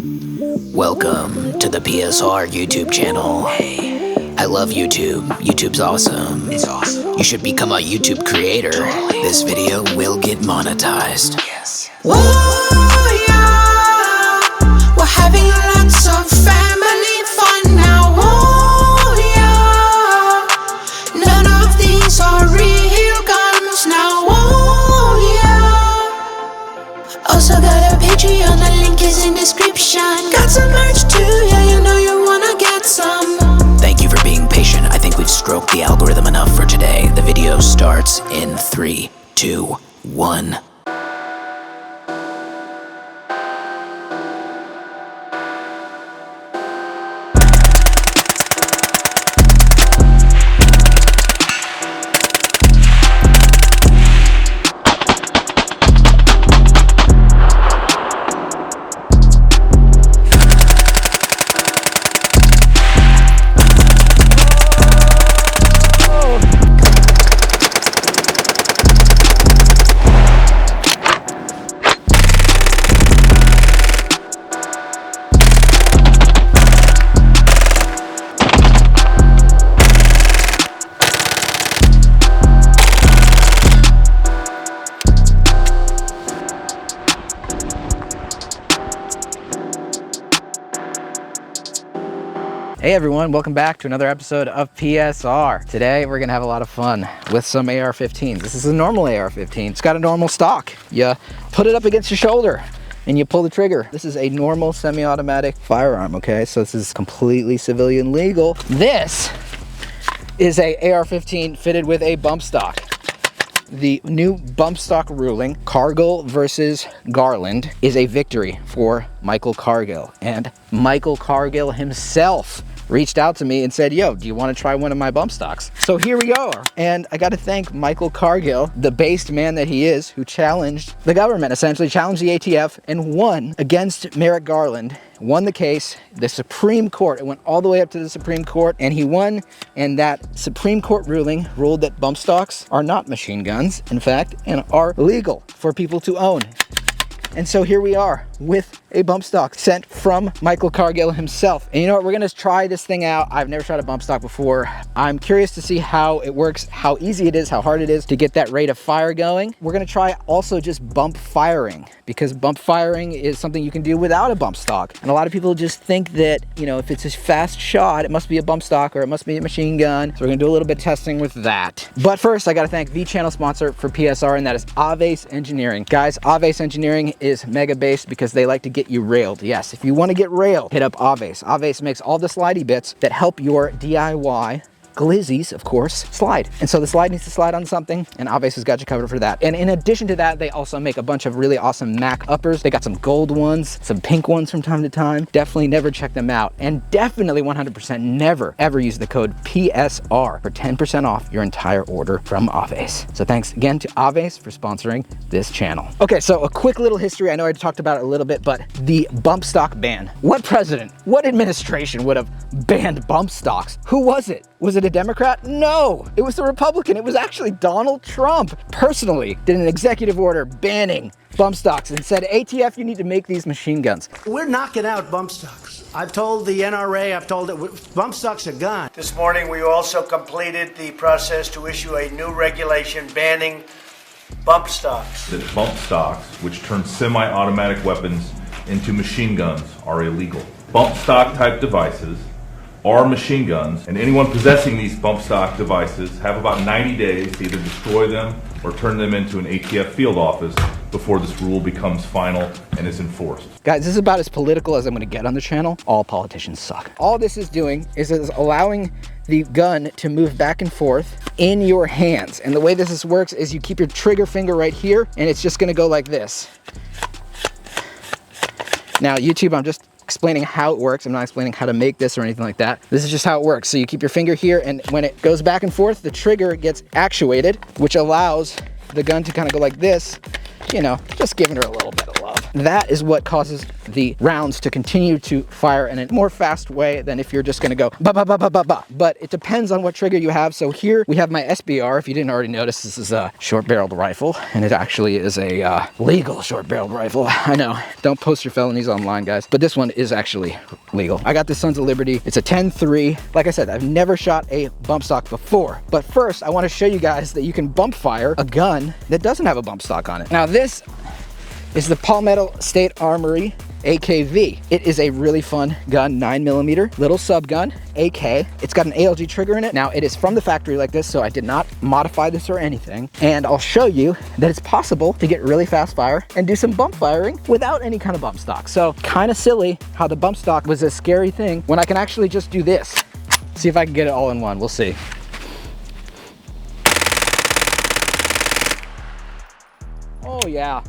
Welcome to the PSR YouTube channel. Hey, I love YouTube. YouTube's awesome. It's awesome. You should become a YouTube creator. Totally. This video will get monetized. Yes. Whoa, yeah. We're having lots of family fun now. Whoa, yeah. None of these are real guns now. Whoa, yeah. Also got a Patreon, the link is in description. Got some merch too, yeah, you know you wanna get some. Thank you for being patient. I think we've stroked the algorithm enough for today. The video starts in 3, 2, 1. Hey everyone, welcome back to another episode of PSR. Today we're gonna have a lot of fun with some AR-15s. This is a normal AR-15. It's got a normal stock. You put it up against your shoulder and you pull the trigger. This is a normal semi-automatic firearm, okay? So this is completely civilian legal. This is a AR-15 fitted with a bump stock. The new bump stock ruling, Cargill versus Garland, is a victory for Michael Cargill. And Michael Cargill himself reached out to me and said, yo, do you want to try one of my bump stocks? So here we are. And I got to thank Michael Cargill, the based man that he is, who challenged the government, essentially challenged the ATF and won against Merrick Garland, won the case. The Supreme Court, it went all the way up to the Supreme Court, and he won. And that Supreme Court ruling ruled that bump stocks are not machine guns, in fact, and are legal for people to own. And so here we are with a bump stock sent from Michael Cargill himself. And you know what, we're gonna try this thing out. I've never tried a bump stock before. I'm curious to see how it works, how easy it is, how hard it is to get that rate of fire going. We're gonna try also just bump firing, because bump firing is something you can do without a bump stock. And a lot of people just think that, you know, if it's a fast shot, it must be a bump stock or it must be a machine gun. So we're gonna do a little bit of testing with that. But first, I gotta thank the channel sponsor for PSR, and that is Aves Engineering. Guys, Aves Engineering is mega based because they like to get you railed. Yes, if you want to get railed, hit up Aves. Aves makes all the slidey bits that help your DIY glizzies, of course, slide. And so the slide needs to slide on something, and Aves has got you covered for that. And in addition to that, they also make a bunch of really awesome Mac uppers. They got some gold ones, some pink ones from time to time. Definitely never check them out. And definitely 100% never ever use the code PSR for 10% off your entire order from Aves. So thanks again to Aves for sponsoring this channel. Okay, so a quick little history. I know I talked about it a little bit, but the bump stock ban. What president, what administration would have banned bump stocks? Who was it? Was it a Democrat? No, it was a Republican. It was actually Donald Trump personally did an executive order banning bump stocks and said, ATF, you need to make these machine guns. We're knocking out bump stocks. I've told the NRA, I've told it, bump stocks are gone. This morning, we also completed the process to issue a new regulation banning bump stocks. That bump stocks, which turn semi-automatic weapons into machine guns, are illegal. Bump stock type devices are machine guns, and anyone possessing these bump stock devices have about 90 days to either destroy them or turn them into an ATF field office before this rule becomes final and is enforced. Guys, this is about as political as I'm gonna get on the channel. All politicians suck. All this is doing is allowing the gun to move back and forth in your hands. And the way this works is you keep your trigger finger right here, and it's just gonna go like this. Now, YouTube, I'm just explaining how it works. I'm not explaining how to make this or anything like that. This is just how it works. So you keep your finger here, and when it goes back and forth, the trigger gets actuated, which allows the gun to kind of go like this, you know, just giving her a little bit of love. that is what causes the rounds to continue to fire in a more fast way than if you're just gonna go ba ba ba ba ba ba. But it depends on what trigger you have. So here we have my SBR. If you didn't already notice, this is a short-barreled rifle, and it actually is a legal short-barreled rifle. I know, don't post your felonies online, guys, but this one is actually legal. I got this Sons of Liberty. It's a 10-3. Like I said, I've never shot a bump stock before, but first I want to show you guys that you can bump fire a gun that doesn't have a bump stock on it. Now this is the Palmetto State Armory AKV. It is a really fun gun, 9mm, little sub gun, AK. It's got an ALG trigger in it. Now it is from the factory like this, so I did not modify this or anything. And I'll show you that it's possible to get really fast fire and do some bump firing without any kind of bump stock. So kind of silly how the bump stock was a scary thing when I can actually just do this. See if I can get it all in one, we'll see. Oh yeah.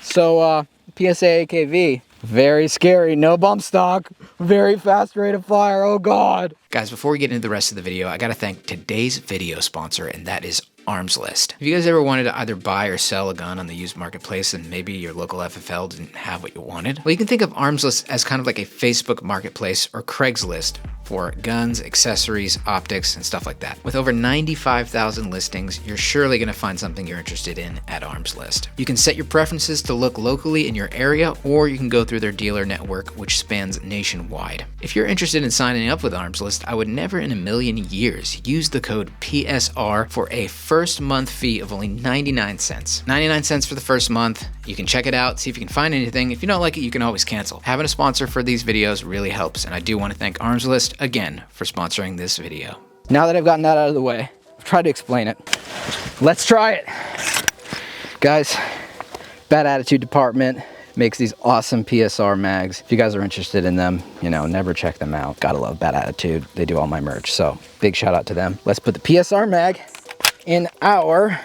So PSA AKV, very scary, no bump stock, very fast rate of fire, oh God. Guys, before we get into the rest of the video, I gotta thank today's video sponsor, and that is Arms List. Have you guys ever wanted to either buy or sell a gun on the used marketplace and maybe your local FFL didn't have what you wanted? Well, you can think of Arms List as kind of like a Facebook marketplace or Craigslist for guns, accessories, optics, and stuff like that. With over 95,000 listings, you're surely gonna find something you're interested in at Arms List. You can set your preferences to look locally in your area, or you can go through their dealer network, which spans nationwide. If you're interested in signing up with Arms List, I would never in a million years use the code PSR for a first month fee of only 99 cents. 99 cents for the first month. You can check it out, see if you can find anything. If you don't like it, you can always cancel. Having a sponsor for these videos really helps, and I do want to thank Arms List again for sponsoring this video. Now that I've gotten that out of the way, I've tried to explain it. Let's try it. Guys, Bad Attitude Department makes these awesome PSR mags. If you guys are interested in them, you know, never check them out. Gotta love Bad Attitude. They do all my merch, so big shout out to them. Let's put the PSR mag in our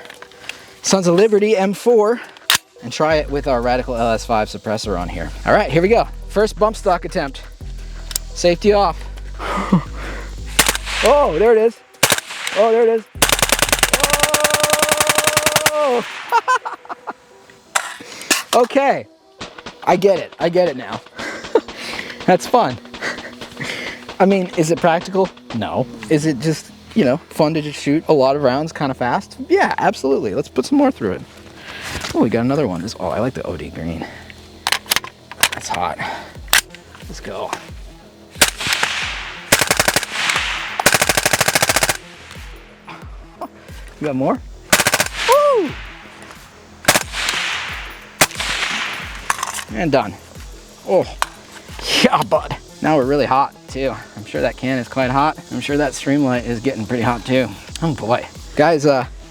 Sons of Liberty M4 and try it with our Radical LS5 suppressor on here. All right, here we go. First bump stock attempt. Safety off. Oh, there it is. Oh, there it is. Oh. Okay, I get it. I get it now. That's fun. I mean, is it practical? No. Is it just, you know, fun to just shoot a lot of rounds kind of fast? Yeah, absolutely. Let's put some more through it. Oh, we got another one. Oh, I like the OD green. That's hot. Let's go. You got more? Woo! And done. Oh, yeah, bud. Now we're really hot too. I'm sure that can is quite hot. I'm sure that Streamlight is getting pretty hot too. Oh boy. Guys,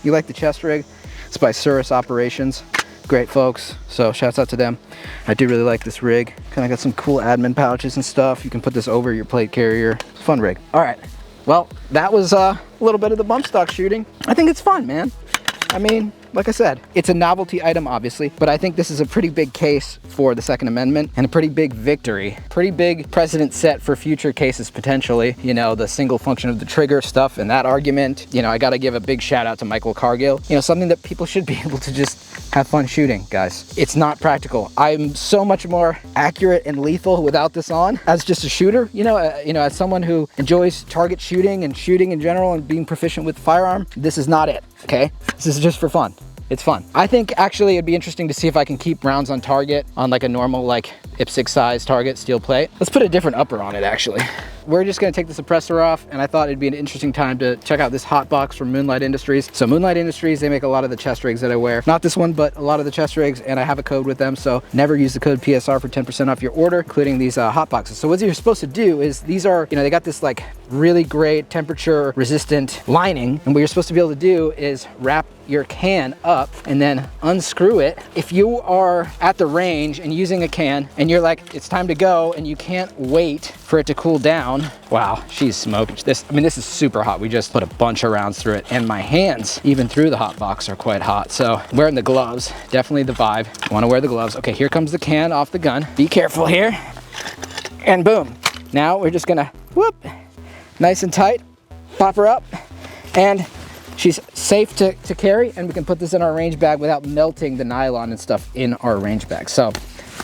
you like the chest rig? It's by Surus Operations. Great folks, so shouts out to them. I do really like this rig. Kind of got some cool admin pouches and stuff. You can put this over your plate carrier. It's a fun rig. All right, well, that was a little bit of the bump stock shooting. I think it's fun, man. I mean, like I said, it's a novelty item, obviously, but I think this is a pretty big case for the Second Amendment and a pretty big victory. Pretty big precedent set for future cases, potentially. You know, the single function of the trigger stuff and that argument. You know, I gotta give a big shout out to Michael Cargill. You know, something that people should be able to just have fun shooting, guys. It's not practical. I'm so much more accurate and lethal without this on as just a shooter. You know, as someone who enjoys target shooting and shooting in general and being proficient with firearm, this is not it, okay? This is just for fun. It's fun. I think actually it'd be interesting to see if I can keep rounds on target on like a normal like IPSC size target steel plate. Let's put a different upper on it actually. We're just gonna take the suppressor off, and I thought it'd be an interesting time to check out this hot box from Moonlight Industries. So Moonlight Industries, they make a lot of the chest rigs that I wear. Not this one, but a lot of the chest rigs, and I have a code with them, so never use the code PSR for 10% off your order, including these hot boxes. So what you're supposed to do is, these are, you know, they got this like really great temperature resistant lining, and what you're supposed to be able to do is wrap your can up and then unscrew it. If you are at the range and using a can and you're like, it's time to go, and you can't wait for it to cool down. Wow, she's smoked. This, I mean, this is super hot. We just put a bunch of rounds through it, and my hands, even through the hot box, are quite hot. So wearing the gloves, definitely the vibe. Want to wear the gloves. Okay, here comes the can off the gun. Be careful here. And boom. Now we're just gonna whoop, nice and tight, pop her up, and she's safe to carry, and we can put this in our range bag without melting the nylon and stuff in our range bag. So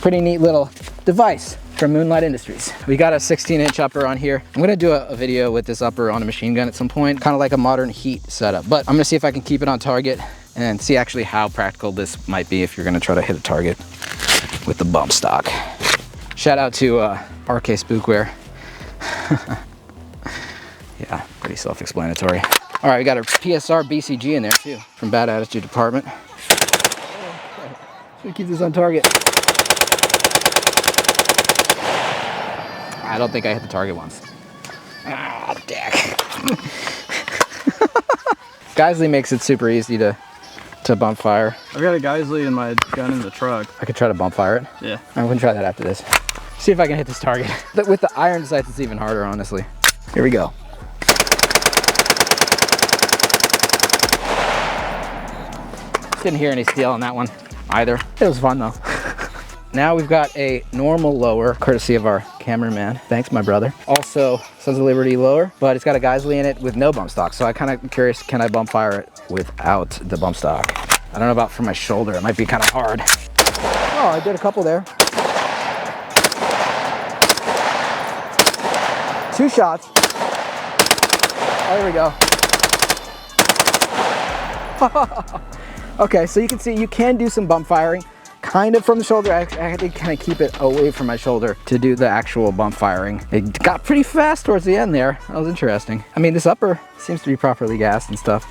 Pretty neat little device from Moonlight Industries. We got a 16-inch upper on here. I'm gonna do a video with this upper on a machine gun at some point, kind of like a modern heat setup, but I'm gonna see if I can keep it on target and see actually how practical this might be if you're gonna try to hit a target with the bump stock. Shout out to RK Spookware. Yeah, pretty self-explanatory. All right, we got our PSR BCG in there too, from Bad Attitude Department. Should keep this on target. I don't think I hit the target once. Ah, dick. Geisley makes it super easy to bump fire. I've got a Geisley in my gun in the truck. I could try to bump fire it. Yeah. I'm gonna try that after this. See if I can hit this target. With the iron sights, it's even harder, honestly. Here we go. Didn't hear any steel on that one either. It was fun though. Now we've got a normal lower, courtesy of our cameraman. Thanks, my brother. Also, Sons of Liberty lower, but it's got a Geisley in it with no bump stock. So I kind of curious, can I bump fire it without the bump stock? I don't know about for my shoulder. It might be kind of hard. Oh, I did a couple there. 2 shots. Oh, there we go. Okay, so you can see you can do some bump firing, kind of from the shoulder. I had to kind of keep it away from my shoulder to do the actual bump firing. It got pretty fast towards the end there. That was interesting. I mean, this upper seems to be properly gassed and stuff.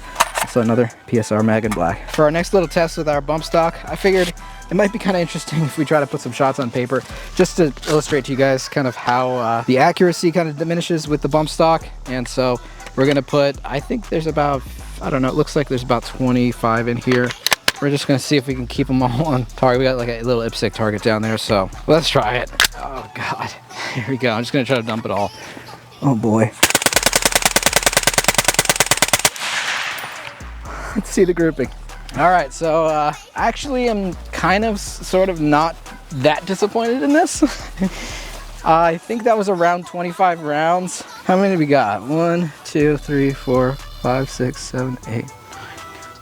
So another PSR mag in black. For our next little test with our bump stock, I figured it might be kind of interesting if we try to put some shots on paper, just to illustrate to you guys kind of how the accuracy kind of diminishes with the bump stock. And so we're gonna put, I think there's about, I don't know, it looks like there's about 25 in here. We're just gonna see if we can keep them all on target. We got like a little IPSC target down there, so let's try it. Oh God, here we go. I'm just gonna try to dump it all. Oh boy. Let's see the grouping. All right, so actually I'm kind of sort of not that disappointed in this. I think that was around 25 rounds. How many we got? 1, 2, 3, 4, 5, 6, 7, 8,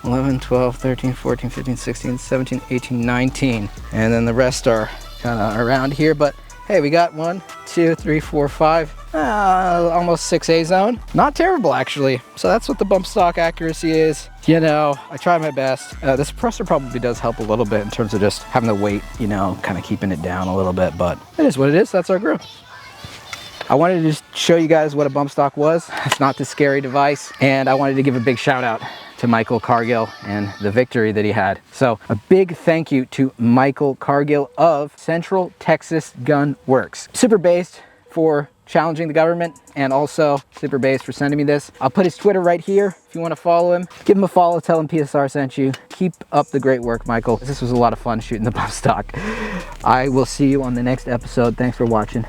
11, 12, 13, 14, 15, 16, 17, 18, 19. And then the rest are kind of around here, but hey, we got 1, 2, 3, 4, 5, almost 6A zone. Not terrible, actually. So that's what the bump stock accuracy is. You know, I tried my best. The suppressor probably does help a little bit in terms of just having the weight, you know, kind of keeping it down a little bit, but it is what it is. That's our grip. I wanted to just show you guys what a bump stock was. It's not this scary device. And I wanted to give a big shout out to Michael Cargill and the victory that he had. So a big thank you to Michael Cargill of Central Texas Gun Works. Super based for challenging the government, and also super based for sending me this. I'll put his Twitter right here if you want to follow him. Give him a follow, tell him PSR sent you. Keep up the great work, Michael. This was a lot of fun shooting the bump stock. I will see you on the next episode. Thanks for watching.